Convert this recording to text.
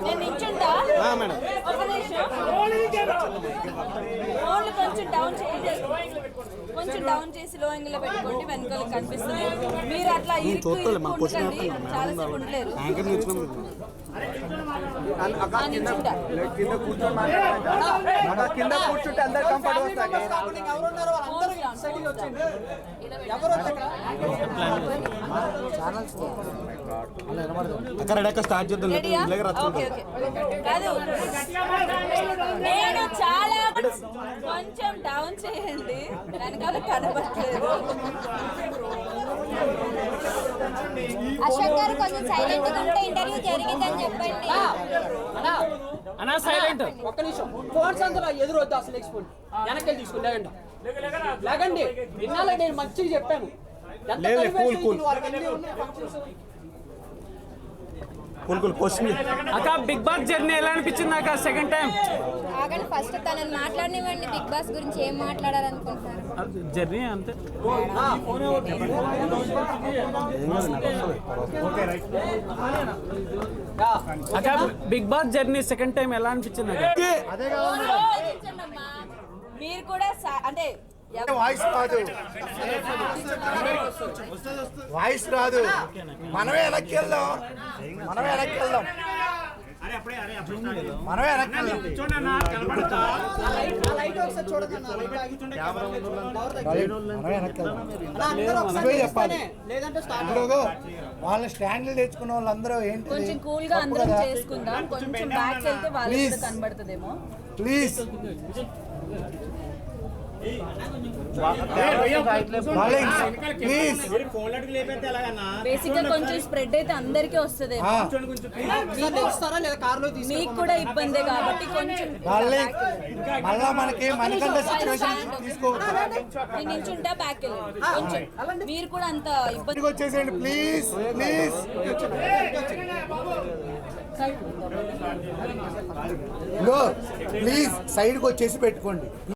నేను నిల్చుంటా ఒక నిమిషం ఓన్లీ కొంచెం డౌన్ చేయండి, కొంచెం డౌన్ చేసి లో యాంగిల్ లో పెట్టుకోండి, వెనకాల కనిపిస్తుంది. మీరు అట్లా ఉండకండి, చాలాసేపు ఉండలేరు. కింద కూర్చుంటే అందరు కంఫర్ట్ స్టార్ట్ చేద్దాం. నేను చాలా కొంచెం డౌన్ చేయండి, వెనకాల కనబడట్లేదు. అశోక్ గారు కొంచెం సైలెంట్ గా ఉంటే ఇంటర్వ్యూ జరిగిందని చెప్పండి. అన్నా సైలెంట్ ఒక్క నిమిషం. ఫోన్స్ అందులో ఎదురొద్దు, అసలు ఎక్స్పోర్ట్ వెనక్కి తీసుకుని లేకండి. విన్నాలే, నేను మంచిగా చెప్పాను. అక్క బిగ్ బాస్ జర్నీ ఎలా అనిపించింది అక్క సెకండ్ టైం? ఆగండి, ఫస్ట్ తనని మాట్లాడనివ్వండి. బిగ్ బాస్ గురించి ఏం మాట్లాడాలనుకుంటున్నారు? జర్నీ అంతే. అక్క Bigg Boss journey second time ఎలా అనిపించింది అక్క? మీరు కూడా అంటే వాయిస్ రాదు, మనమే వెనక్కి వెళ్దాం, మనమే వెనక్కి వెళ్దాం, మనమే వెనక్కి వెళ్దాం. చెప్పాలి వాళ్ళ స్టాండ్లు తెచ్చుకున్న వాళ్ళందరూ ఏంటి, కొంచెం కూల్ గా అందరం చేసుకుందాం. కొంచెం బ్యాక్ వెళ్తే వాళ్ళు కనబడుతుందేమో. ప్లీజ్ బేసిక్ గా కొంచెం స్ప్రెడ్ అయితే అందరికీ వస్తుంది. మీకు కూడా ఇబ్బందే కాబట్టి కొంచెం మళ్ళా మనకి మనకంటే సిచ్యువేషన్ తీసుకోవచ్చు. నేను నిల్చుంటా, బ్యాక్ వెళ్ళండి. కొంచెం మీరు కూడా అంత ఇబ్బంది వచ్చేసేయండి ప్లీజ్ ప్లీజ్. ప్లీజ్ సైడ్కి వచ్చేసి పెట్టుకోండి.